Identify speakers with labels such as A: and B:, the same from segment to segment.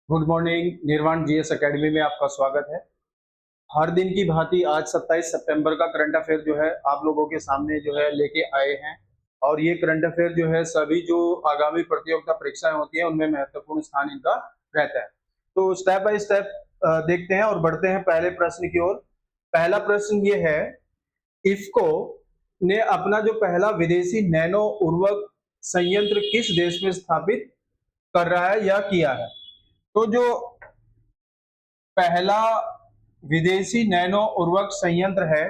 A: Good morning. निर्वाण GS academy में आपका स्वागत है। हर दिन की भांति आज 27 सितंबर का करंट अफेयर जो है आप लोगों के सामने जो है लेके आए हैं। और ये करंट अफेयर जो है सभी जो आगामी प्रतियोगिता परीक्षाएं होती हैं उनमें महत्वपूर्ण स्थान इनका रहता है। तो स्टेप बाय स्टेप देखते हैं और बढ़ते हैं पहले प्रश्न की ओर। पहला प्रश्न ये है, इफ्को ने अपना जो पहला विदेशी नैनो उर्वरक संयंत्र किस देश में स्थापित कर रहा है या किया है? तो जो पहला विदेशी नैनो उर्वरक संयंत्र है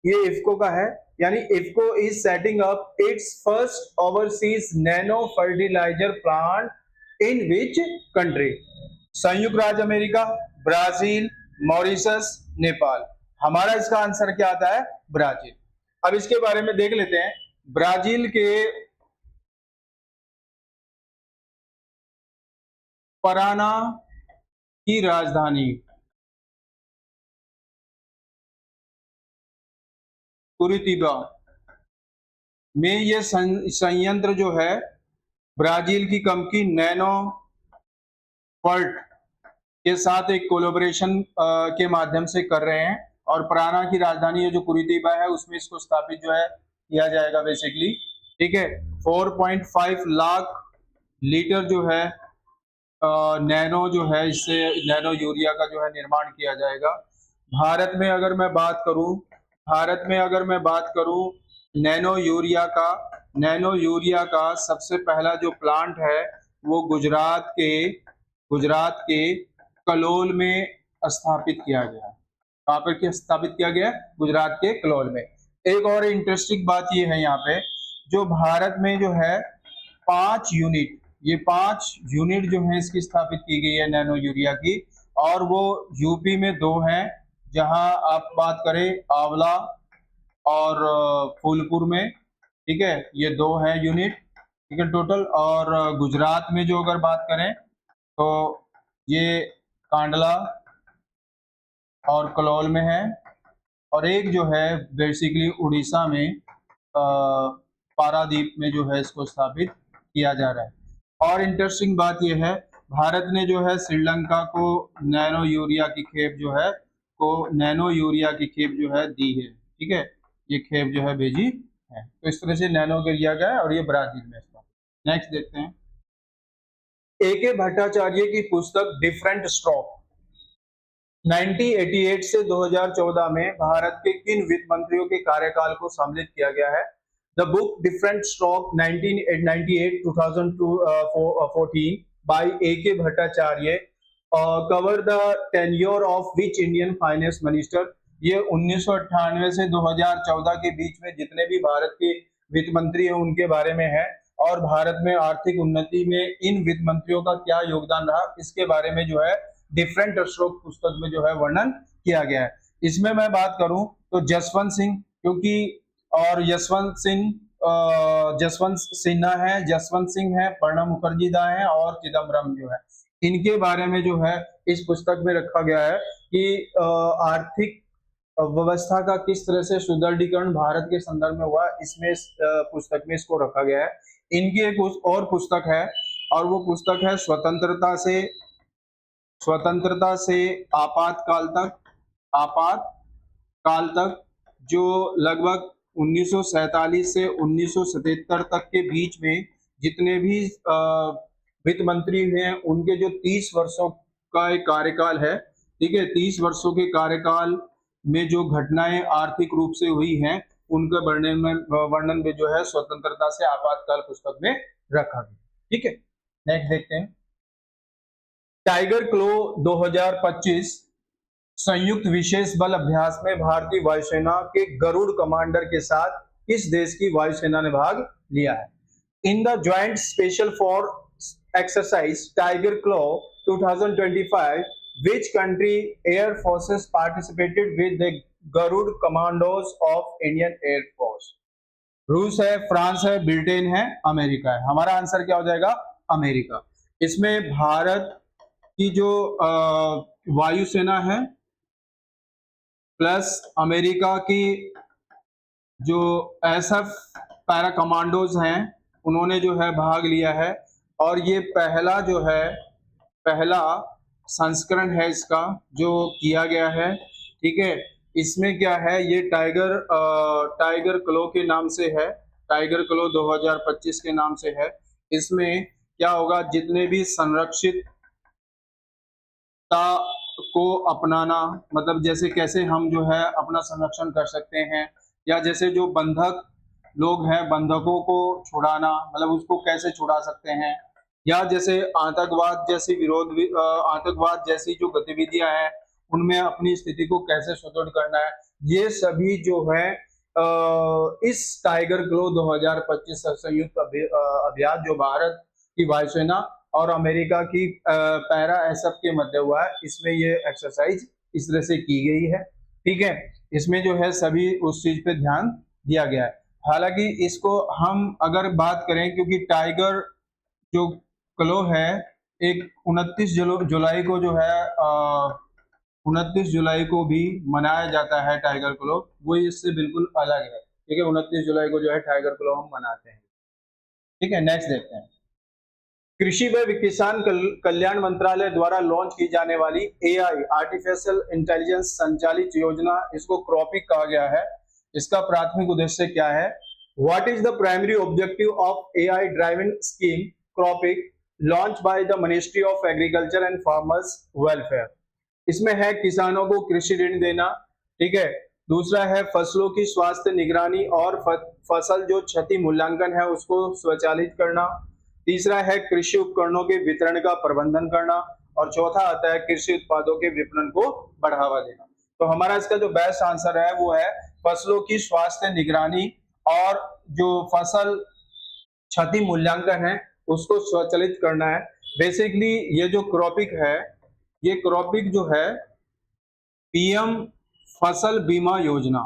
A: ये इफ्को का है। यानी IFFCO is setting up its first overseas nano fertiliser plant in which country? संयुक्त राज्य अमेरिका, ब्राजील, मॉरिशस, नेपाल। हमारा इसका आंसर क्या आता है? ब्राजील। अब इसके बारे में देख लेते हैं। ब्राजील के पराना की राजधानी कुरितिबा में ये संयंत्र जो है ब्राजील की कंपनी नैनो फर्ट के साथ एक कोलैबोरेशन के माध्यम से कर रहे हैं। और पराना की राजधानी जो कुरितिबा है उसमें इसको स्थापित जो है किया जाएगा बेसिकली। ठीक है, 4.5 लाख लीटर जो है नैनो जो है इससे नैनो यूरिया का जो है निर्माण किया जाएगा। भारत में अगर मैं बात करूं नैनो यूरिया का सबसे पहला जो प्लांट है वो गुजरात के कलोल में स्थापित किया गया। कहाँ पर स्थापित किया गया? गुजरात के कलोल में। एक और इंटरेस्टिंग बात ये है यहाँ पे, जो भारत में जो है 5 यूनिट जो है इसकी स्थापित की गई है नैनो यूरिया की। और वो यूपी में 2 हैं, जहां आप बात करें आंवला और फूलपुर में। ठीक है, ये 2 हैं यूनिट, ठीक है टोटल। और गुजरात में जो अगर बात करें तो ये कांडला और कलोल में है। और एक जो है बेसिकली उड़ीसा में पारादीप में जो है इसको स्थापित किया जा रहा है। और इंटरेस्टिंग बात यह है, भारत ने जो है श्रीलंका को नैनो यूरिया की खेप जो है दी है। ठीक है, ये खेप जो है भेजी है। तो इस तरह से नैनो यूरिया का है और ये ब्राजील में स्थापित। नेक्स्ट देखते हैं। ए.के. भट्टाचार्य की पुस्तक डिफरेंट स्ट्रोक 1988 से 2014 में भारत के किन वित्त मंत्रियों के कार्यकाल को सम्मिलित किया गया है? The book Different Stroke 1998-2014 by A.K. Bhattacharya cover the tenure of which Indian finance minister? ये 1998 से 2014 के बीच में जितने भी भारत के वित्त मंत्री हैं उनके बारे में है। और भारत में आर्थिक उन्नति में इन वित्त मंत्रियों का क्या योगदान रहा इसके बारे में जो है डिफरेंट स्ट्रोक पुस्तक में जो है वर्णन किया गया है। इसमें मैं बात करूं तो जसवंत सिंह, क्योंकि और जसवंत सिंह है, प्रणब मुखर्जी दा है और चिदम्बरम जो है, इनके बारे में जो है इस पुस्तक में रखा गया है कि आर्थिक व्यवस्था का किस तरह से सुदृढ़ीकरण भारत के संदर्भ में हुआ। इसमें पुस्तक में इसको रखा गया है। इनकी एक और पुस्तक है और वो पुस्तक है स्वतंत्रता से आपातकाल तक, जो लगभग 1947 से 1977 तक के बीच में जितने भी वित्त मंत्री हैं उनके जो 30 वर्षों का एक कार्यकाल है। ठीक है, 30 वर्षों के कार्यकाल में जो घटनाएं आर्थिक रूप से हुई हैं उनका वर्णन में जो है स्वतंत्रता से आपातकाल पुस्तक में रखा गया। ठीक है, नेक्स्ट देखते हैं। टाइगर क्लो 2025 संयुक्त विशेष बल अभ्यास में भारतीय वायुसेना के गरुड़ कमांडर के साथ किस देश की वायुसेना ने भाग लिया है? In the joint special force exercise tiger claw 2025 which country air forces participated with the Garud commandos of Indian air force? रूस है, फ्रांस है, ब्रिटेन है, अमेरिका है। हमारा आंसर क्या हो जाएगा? अमेरिका। इसमें भारत की जो वायुसेना है प्लस अमेरिका की जो एसएफ पैरा कमांडोज हैं उन्होंने जो है भाग लिया है। और ये पहला जो है पहला संस्करण है इसका जो किया गया है, ठीक है। इसमें क्या है, ये टाइगर क्लो के नाम से है, टाइगर क्लो 2025 के नाम से है। इसमें क्या होगा, जितने भी संरक्षित को अपनाना, मतलब जैसे कैसे हम जो है अपना संरक्षण कर सकते हैं, या जैसे जो बंधक लोग हैं बंधकों को छुड़ाना, मतलब उसको कैसे छुड़ा सकते हैं, या जैसे आतंकवाद जैसी जो गतिविधियां हैं उनमें अपनी स्थिति को कैसे सुदृढ़ करना है, ये सभी जो है इस टाइगर ग्लो 2025 संयुक्त अभियान जो भारत की वायुसेना और अमेरिका की पैरा एसएफ के मध्य हुआ है, इसमें ये एक्सरसाइज इस तरह से की गई है, ठीक है। इसमें जो है सभी उस चीज पे ध्यान दिया गया है। हालांकि इसको हम अगर बात करें, क्योंकि टाइगर जो क्लो है एक 29 जुलाई को जो है 29 जुलाई को भी मनाया जाता है टाइगर क्लो, वो इससे बिल्कुल अलग है, ठीक है। 29 जुलाई को जो है टाइगर क्लो हम मनाते हैं, ठीक है। नेक्स्ट देखते हैं, कृषि व किसान कल्याण मंत्रालय द्वारा लॉन्च की जाने वाली एआई आर्टिफिशियल इंटेलिजेंस संचालित योजना, इसको क्रॉपिक कहा गया है। इसका प्राथमिक उद्देश्य क्या है? What is the primary objective of AI driven scheme CROPIC launch by the ministry of agriculture and farmers welfare. इसमें है किसानों को कृषि ऋण देना, ठीक है। दूसरा है फसलों की स्वास्थ्य निगरानी और फसल जो क्षति मूल्यांकन है उसको स्वचालित करना। तीसरा है कृषि उपकरणों के वितरण का प्रबंधन करना, और चौथा आता है कृषि उत्पादों के विपणन को बढ़ावा देना। तो हमारा इसका जो बेस्ट आंसर है वो है फसलों की स्वास्थ्य निगरानी और जो फसल क्षति मूल्यांकन है उसको स्वचालित करना है। बेसिकली ये जो क्रॉपिक है, ये क्रॉपिक जो है पीएम फसल बीमा योजना,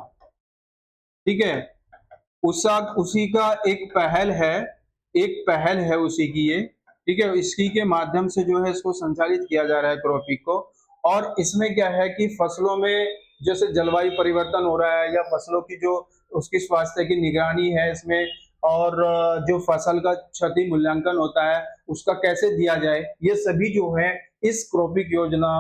A: ठीक है, उसी का एक पहल है उसी की ये, ठीक है। इसी के माध्यम से जो है इसको संचालित किया जा रहा है क्रॉपिक को। और इसमें क्या है कि फसलों में जैसे जलवायु परिवर्तन हो रहा है या फसलों की जो उसकी स्वास्थ्य की निगरानी है इसमें, और जो फसल का क्षति मूल्यांकन होता है उसका कैसे दिया जाए, ये सभी जो है इस क्रॉपिक योजना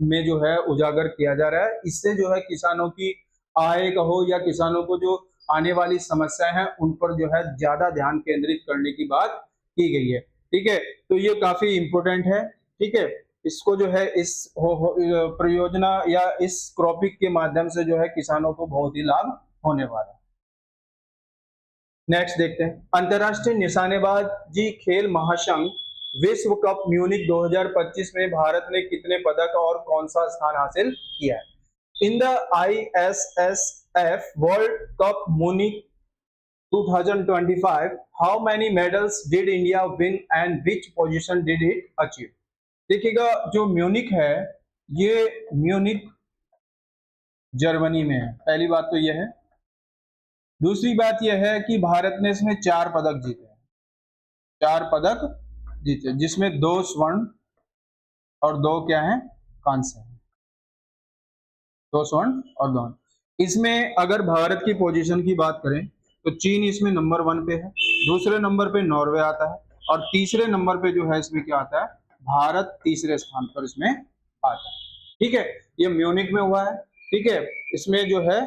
A: में जो है उजागर किया जा रहा है। इससे जो है किसानों की आय कहो या किसानों को जो आने वाली समस्याएं हैं उन पर जो है ज्यादा ध्यान केंद्रित करने की बात की गई है, ठीक है। तो ये काफी इंपॉर्टेंट है, ठीक है। इसको जो है इस परियोजना या इस क्रॉपिक के माध्यम से जो है किसानों को बहुत ही लाभ होने वाला है। नेक्स्ट देखते हैं, अंतरराष्ट्रीय निशानेबाजी खेल महासंघ विश्व कप म्यूनिक 2025 में भारत ने कितने पदक और कौन सा स्थान हासिल किया है? In the ISSF World Cup Munich 2025, how many medals did India win and which position did it achieve? देखिएगा, जो म्यूनिक है ये म्यूनिक जर्मनी में है, पहली बात तो यह है। दूसरी बात यह है कि भारत ने इसमें 4 पदक जीते हैं, 4 पदक जीते, जिसमें 2 स्वर्ण और 2 क्या है, कांस्य है, 2 स्वर्ण और 2। इसमें अगर भारत की पोजीशन की बात करें तो चीन इसमें नंबर 1 पे है, दूसरे नंबर पे नॉर्वे आता है, और तीसरे नंबर पे जो है इसमें क्या आता है, भारत तीसरे स्थान पर इसमें आता है, ठीक है। ये म्यूनिक में हुआ है, ठीक है। इसमें जो है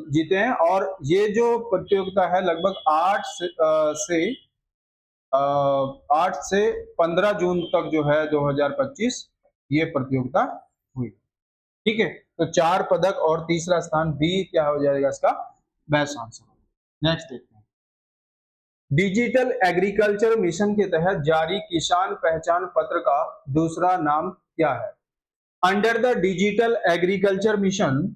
A: जीते हैं, और ये जो प्रतियोगिता है लगभग 8 से 15 जून तक जो है 2025 ये प्रतियोगिता हुई, ठीक है। तो 4 पदक और तीसरा स्थान भी क्या हो जाएगा इसका बेस्ट आंसर। नेक्स्ट देखते हैं, डिजिटल एग्रीकल्चर मिशन के तहत जारी किसान पहचान पत्र का दूसरा नाम क्या है? Under the digital agriculture mission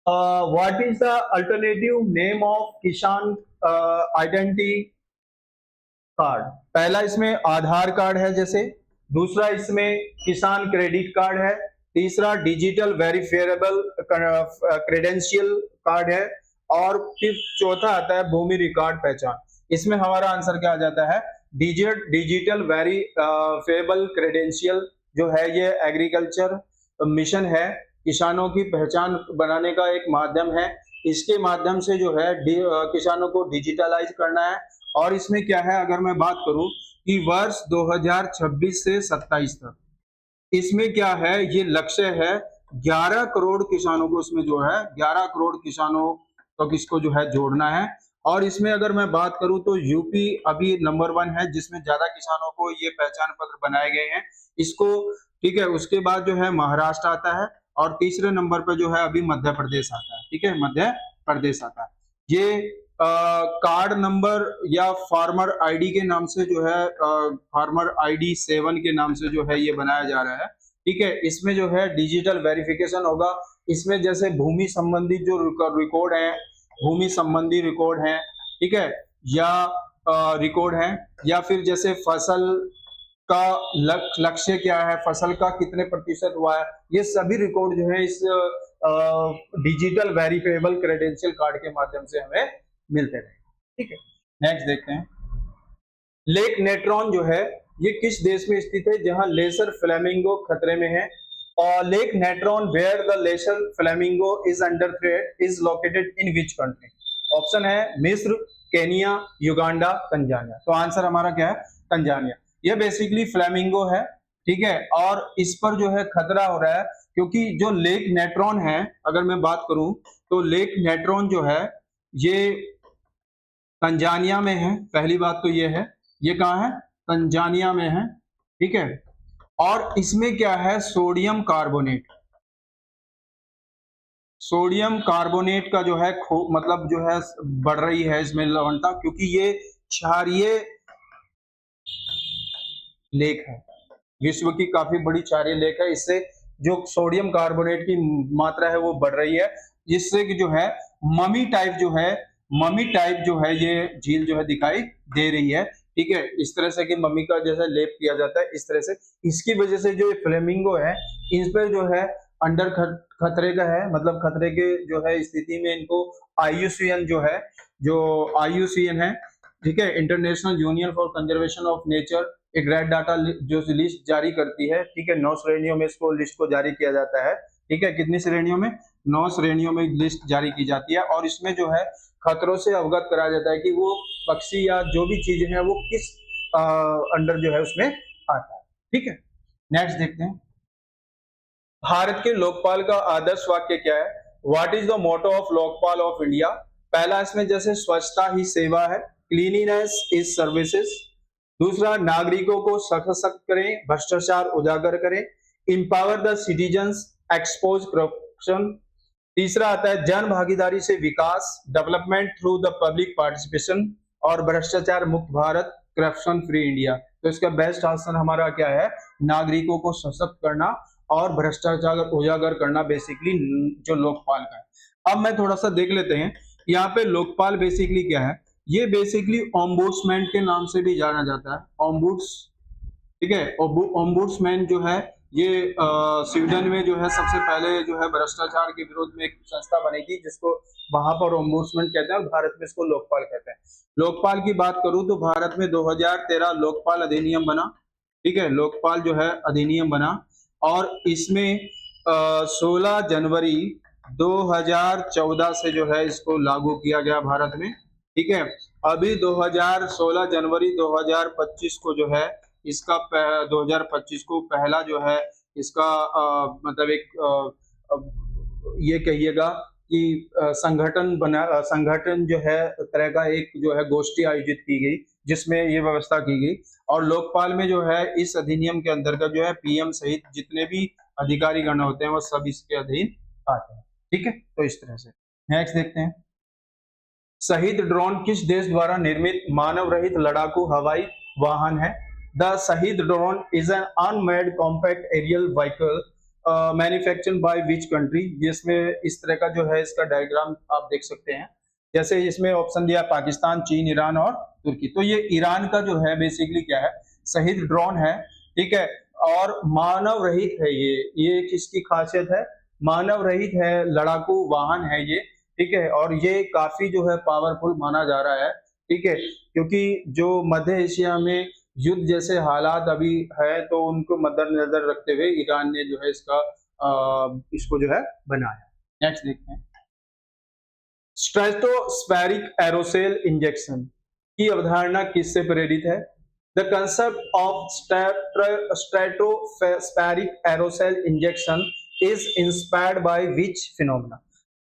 A: what is the alternative name of किसान आइडेंटिटी कार्ड? पहला इसमें आधार कार्ड है जैसे, दूसरा इसमें किसान क्रेडिट कार्ड है, तीसरा डिजिटल वेरिफिएबल क्रेडेंशियल कार्ड है, और फिर चौथा आता है भूमि रिकॉर्ड पहचान। इसमें हमारा आंसर क्या आ जाता है, डिजिटल वेरिफिएबल क्रेडेंशियल जो है ये एग्रीकल्चर मिशन है, किसानों की पहचान बनाने का एक माध्यम है। इसके माध्यम से जो है किसानों को डिजिटलाइज करना है। और इसमें क्या है, अगर मैं बात करूं कि वर्ष 2026 से 27 तक इसमें क्या है, ये लक्ष्य है 11 करोड़ किसानों को, इसमें जो है 11 करोड़ किसानों तक इसको जो है जोड़ना है। और इसमें अगर मैं बात करूं तो यूपी अभी नंबर 1 है जिसमें ज्यादा किसानों को ये पहचान पत्र बनाए गए हैं इसको, ठीक है। उसके बाद जो है महाराष्ट्र आता है और तीसरे नंबर पर जो है अभी मध्य प्रदेश आता है, ठीक है, मध्य प्रदेश आता है। ये कार्ड नंबर या फार्मर आईडी के नाम से जो है फार्मर आईडी 7 के नाम से जो है ये बनाया जा रहा है, ठीक है। इसमें जो है डिजिटल वेरिफिकेशन होगा। इसमें जैसे भूमि संबंधी जो रिकॉर्ड है, भूमि संबंधी रिकॉर्ड है, ठीक है, या रिकॉर्ड है, या फिर जैसे फसल का लक्ष्य क्या है, फसल का कितने प्रतिशत हुआ है, ये सभी रिकॉर्ड जो है इस डिजिटल वेरिफाइबल क्रेडेंशियल कार्ड के माध्यम से हमें मिलते रहे, ठीक है। नेक्स्ट देखते हैं, लेक नेट्रॉन जो है ये किस देश में स्थित है जहां लेसर फ्लेमिंगो खतरे में है। और lake Natron where the lesser flamingo is under threat is located in which country. Option है मिस्र, केनिया, युगांडा, तंजानिया। तो आंसर हमारा क्या है, तंजानिया। ये बेसिकली फ्लेमिंगो है, ठीक है, और इस पर जो है खतरा हो रहा है क्योंकि जो लेक नेट्रॉन है, अगर मैं बात करूं तो लेक नेट्रॉन जो है ये तंजानिया में है। पहली बात तो ये है, ये कहां है, तंजानिया में है, ठीक है। और इसमें क्या है, सोडियम कार्बोनेट, सोडियम कार्बोनेट का जो है मतलब जो है बढ़ रही है इसमें लवणता, क्योंकि ये क्षारीय लेक है, विश्व की काफी बड़ी क्षारीय लेक है। इससे जो सोडियम कार्बोनेट की मात्रा है वो बढ़ रही है, जिससे कि जो है ममी टाइप जो है ये झील जो है दिखाई दे रही है, ठीक है। इस तरह से कि मम्मी का जैसा लेप किया जाता है, इस तरह से इसकी वजह से जो फ्लेमिंगो है इस पर जो है अंडर खतरे का है, मतलब खतरे के जो है स्थिति में इनको IUCN है, ठीक है, international union for conservation of nature, एक रेड डाटा जो लिस्ट जारी करती है, ठीक है। 9 श्रेणियों में इसको लिस्ट को जारी किया जाता है, ठीक है। कितनी श्रेणियों में, 9 श्रेणियों में लिस्ट जारी की जाती है और इसमें जो है खतरों से अवगत कराया जाता है कि वो पक्षी या जो भी चीजें हैं वो किस अंडर जो है उसमें आता है, ठीक है। नेक्स्ट देखते हैं, भारत के लोकपाल का आदर्श वाक्य क्या है। What is the motto of Lokpal of India. पहला इसमें जैसे स्वच्छता ही सेवा है, क्लीनिनेस इज सर्विसेज। दूसरा, नागरिकों को सशक्त करें, भ्रष्टाचार उजागर करें, empower the citizens, expose corruption. तीसरा आता है जन भागीदारी से विकास, development through the public participation. और भ्रष्टाचार मुक्त भारत, करप्शन फ्री इंडिया। तो इसका बेस्ट आंसर हमारा क्या है, नागरिकों को सशक्त करना और भ्रष्टाचार उजागर करना, बेसिकली जो लोकपाल का है। अब मैं थोड़ा सा देख लेते हैं यहाँ पे लोकपाल बेसिकली क्या है। ये बेसिकली ओम्बुड्समैन के नाम से भी जाना जाता है, ओम्बुड्स, ठीक है। ओम्बुड्समैन जो है ये स्वीडन में जो है सबसे पहले जो है भ्रष्टाचार के विरोध में एक संस्था बनी थी जिसको वहां पर ओम्बुड्समैन कहते हैं और भारत में इसको लोकपाल कहते हैं। लोकपाल की बात करूं तो भारत में 2013 लोकपाल अधिनियम बना, ठीक है, लोकपाल जो है अधिनियम बना और इसमें 16 जनवरी 2014 से जो है इसको लागू किया गया भारत में, ठीक है। अभी 16 जनवरी 2025 को जो है इसका 2025 को पहला जो है इसका मतलब एक ये कहिएगा कि संगठन जो है तरह का एक जो है गोष्ठी आयोजित की गई जिसमें ये व्यवस्था की गई। और लोकपाल में जो है इस अधिनियम के अंतर्गत जो है PM सहित जितने भी अधिकारी गण होते हैं वो सब इसके अधीन आते हैं, ठीक है। तो इस तरह से नेक्स्ट देखते हैं, शहीद ड्रोन किस देश द्वारा निर्मित मानव रहित लड़ाकू हवाई वाहन है। The Shahed drone is an unmanned compact aerial vehicle manufactured by which country. जिसमें इस तरह का जो है इसका डायग्राम आप देख सकते हैं, जैसे इसमें ऑप्शन दिया पाकिस्तान, चीन, ईरान और तुर्की। तो ये ईरान का जो है बेसिकली क्या है, शहीद ड्रोन है, ठीक है, और मानव रहित है। ये किसकी खासियत है, मानव रहित है, लड़ाकू वाहन है ये, ठीक है। और ये काफी जो है पावरफुल माना जा रहा है, ठीक है, क्योंकि जो मध्य एशिया में युद्ध जैसे हालात अभी है तो उनको मद्देनजर रखते हुए ईरान ने जो है इसको जो है बनाया। नेक्स्ट देखते हैं, स्ट्रेटोस्फेरिक एरोसेल इंजेक्शन की अवधारणा किससे प्रेरित है। The concept of stratospheric aerosol injection is inspired by which phenomena?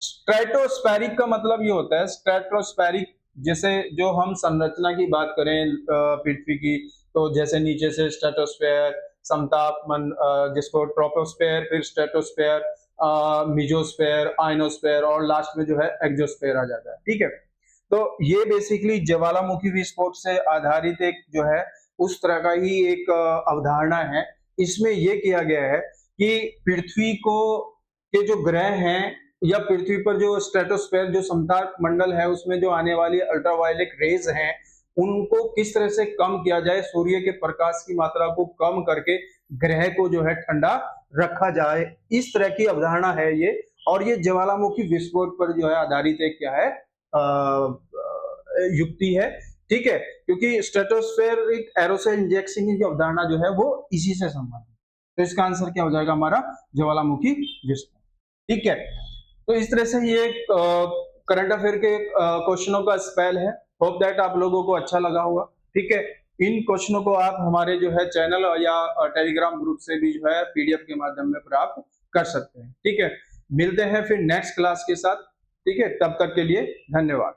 A: Stratospheric का मतलब ये होता है, स्ट्रेटोस्फेरिक जैसे जो हम संरचना की बात करें पृथ्वी की, तो जैसे नीचे से स्ट्रेटोस्फेयर, समतापमन, जिसको ट्रोपोस्फेयर, फिर स्ट्रेटोस्फेयर, मिजोस्फेयर, आयनोस्फेयर और लास्ट में जो है एक्सोस्फेयर आ जाता है। ठीक है, तो ये बेसिकली ज्वालामुखी विस्फोट से आधारित एक जो है उस तरह का ही एक अवधारणा है। इसमें ये किया गया है कि पृथ्वी को के जो ग्रह हैं या पृथ्वी पर जो स्ट्रेटोस्फेयर जो समताप मंडल है उसमें जो आने वाली अल्ट्रावायलेट रेज हैं उनको किस तरह से कम किया जाए, सूर्य के प्रकाश की मात्रा को कम करके ग्रह को जो है ठंडा रखा जाए, इस तरह की अवधारणा है ये। और ये ज्वालामुखी विस्फोट पर जो है आधारित एक क्या है युक्ति है। ठीक है, क्योंकि स्ट्रेटोस्फेरिक एरोसोल इंजेक्शन की अवधारणा जो है वो इसी से संबंधित है। तो इसका आंसर क्या हो जाएगा हमारा? ज्वालामुखी विस्फोट। ठीक है, तो इस तरह से ये करंट अफेयर के क्वेश्चनों का स्पेल है। होप दैट आप लोगों को अच्छा लगा होगा। ठीक है, इन क्वेश्चनों को आप हमारे जो है चैनल या टेलीग्राम ग्रुप से भी जो है पीडीएफ के माध्यम में प्राप्त कर सकते हैं। ठीक है, मिलते हैं फिर नेक्स्ट क्लास के साथ। ठीक है, तब तक के लिए धन्यवाद।